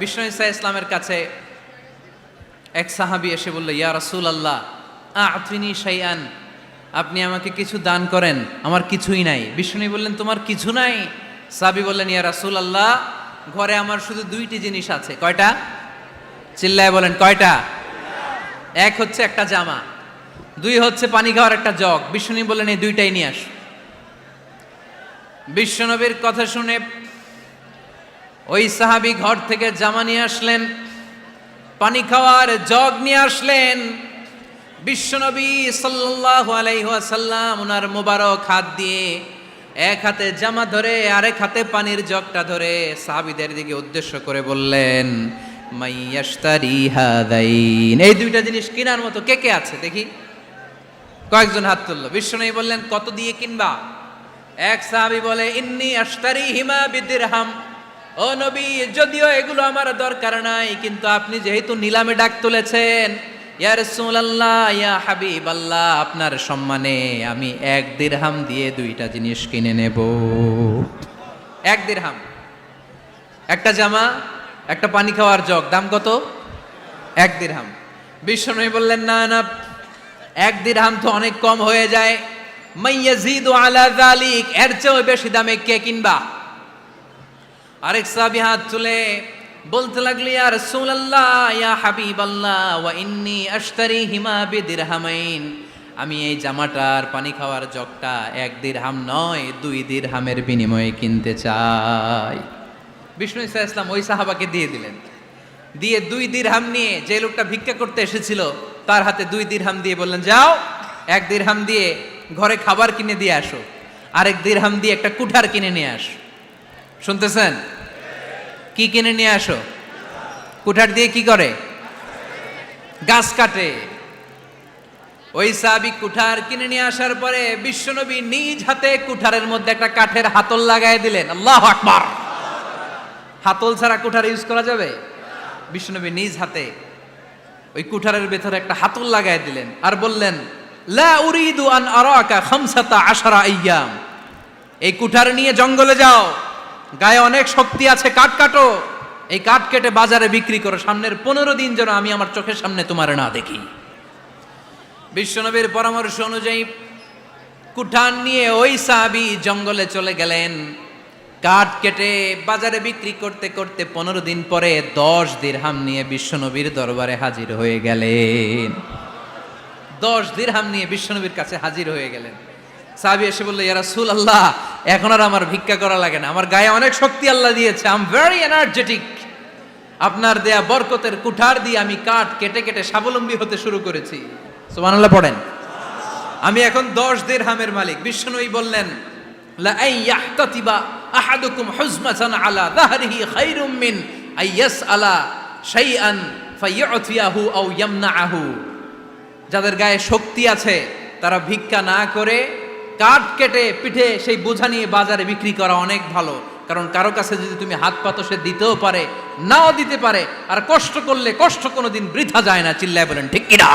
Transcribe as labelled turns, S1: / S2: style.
S1: বিষ্ণু ইসা ইসলামের কাছে এক সাহাবী এসে বলল, ইয়া রাসূলুল্লাহ আ'তিনি শাইআন, আপনি আমাকে কিছু দান করেন, আমার কিছুই নাই। বিষ্ণু বললেন, তোমার কিছু নাই? সাহাবী বললেন, ইয়া রাসূলুল্লাহ ঘরে আমার শুধু দুইটি জিনিস আছে। কয়টা? চিল্লায় বলেন, কয়টা? এক হচ্ছে একটা জামা, দুই হচ্ছে পানি খাওয়ার একটা জগ। বিষ্ণু বললেন, এই দুইটাই নিয়ে আস। বিশ্বনবীর কথা শুনে ওই সাহাবী ঘর থেকে জামা নিয়ে আসলেন, পানি খাওয়ার জগ নিয়ে আসলেন। বিশ্বনবী সাল্লাল্লাহু আলাইহি ওয়াসাল্লাম ওনার মোবারক হাত দিয়ে এক হাতে জামা ধরে আরেক হাতে পানির জগটা ধরে সাহাবীদের দিকে উদ্দেশ্য করে বললেন, মাইয়াশতারি হাদাইন, এই দুইটা জিনিস কেনার মতো কে কে আছে দেখি? কয়েকজন হাত তুললো। বিশ্বনবী বললেন, কত দিয়ে কিনবা? এক সাহাবী বলে, ইন্নী আশতারিহিমা বিদিরহাম, ও নবী যদিও এগুলো আমার দরকার নাই, কিন্তু আপনি যেহেতু নিলামে ডাক তুলেছেন, ইয়া রাসূলুল্লাহ ইয়া হাবিবাল্লাহ, আপনার সম্মানে আমি 1 দিরহাম দিয়ে দুইটা জিনিস কিনে নেব। 1 দিরহাম, একটা জামা, একটা পানি খাওয়ার জগ, দাম কত? 1 দিরহাম। বিশ্বনবী বললেন, না না, 1 দিরহাম তো অনেক কম হয়ে যায়, মাইয়াজিদু আলা যালিক, এর চেয়ে বেশি দামে কে কিনবা? আরেক সাহাবী হাত তুলে বলতে লাগলো, ইয়া রাসূলুল্লাহ ইয়া হাবিবাল্লাহ ওয়া ইন্নী আশতারিহিমা বিদিরহামাইন, আমি এই জামাটার পানি খাওয়ার জগটা 1 দিরহাম নয় 2 দিরহামের বিনিময়ে কিনতে চাই। বিষ্ণু ইসা ইসলাম ওই সাহাবাকে দিয়ে দিলেন। দিয়ে 2 দিরহাম নিয়ে যে লোকটা ভিক্ষা করতে এসেছিল তার হাতে 2 দিরহাম দিয়ে বললেন, যাও 1 দিরহাম দিয়ে ঘরে খাবার কিনে দিয়ে আসো, আরেক দিরহাম দিয়ে একটা কুঠার কিনে নিয়ে আসো। শুনতেছেন? কি কিনে নিয়ে আসো? কুঠার দিয়ে কি করে? গাছ কাটে। ওই সাহাবী কুঠার কিনে নিয়ে আসার পরে বিশ্বনবী নিজ হাতে কুঠারের মধ্যে একটা কাঠের হাতল লাগাই দিলেন। আল্লাহু আকবার! হাতল ছাড়া কুঠার ইউজ করা যাবে? বিশ্বনবী নিজ হাতে ওই কুঠারের ভেতরে একটা হাতল লাগাই দিলেন আর বললেন, লা উরিদু আন আরাকা 15 আইয়াম, এই কুঠার নিয়ে জঙ্গলে যাও, গায়ে অনেক শক্তি আছে, কাঠ কাটো, এই কাঠ কেটে বাজারে বিক্রি করো, সামনের 15 দিন যেন আমি আমার চোখের সামনে তোমার না দেখি। বিশ্বনবীর পরামর্শ অনুযায়ী কুঠার নিয়ে ওই সাহাবী জঙ্গলে চলে গেলেন। কাঠ কেটে বাজারে বিক্রি করতে করতে 15 দিন পরে 10 দিরহাম নিয়ে বিশ্বনবীর দরবারে হাজির হয়ে গেলেন। 10 দিরহাম নিয়ে বিশ্বনবীর কাছে হাজির হয়ে গেলেন। সাহাবী এসে বলল, ইয়া রাসূলুল্লাহ এখন আর আমার ভিক্ষা করা লাগে না, আমার গায়ে অনেক শক্তি আল্লাহ দিয়েছে, আই এম ভেরি এনার্জেটিক, আপনার দেয়া বরকতের কুঠার দিয়ে আমি কাঠ কেটে কেটে স্বাবলম্বী হতে শুরু করেছি। সুবহানাল্লাহ পড়েন। আমি এখন 10 দিরহামের মালিক। বিশ্বনবী বললেন, লা আইয়াহতাতিবা আহাদুকুম হুজমাতান আলা যাহরিহি খায়রুম মিন আইয়াসআলা শাইআন ফায়ু'তিয়াহু আও ইয়ামনাহু, যাদের গায়ে শক্তি আছে তারা ভিক্ষা না করে কাঠ কেটে পিঠে সেই বোঝা নিয়ে বাজারে বিক্রি করা অনেক ভালো, কারণ কারো কাছে যদি তুমি হাত পাতো সে দিতেও পারে, নাও দিতে পারে, আর কষ্ট করলে কষ্ট কোনোদিন বৃথা যায় না। চিল্লায় বলেন ঠিক কিনা?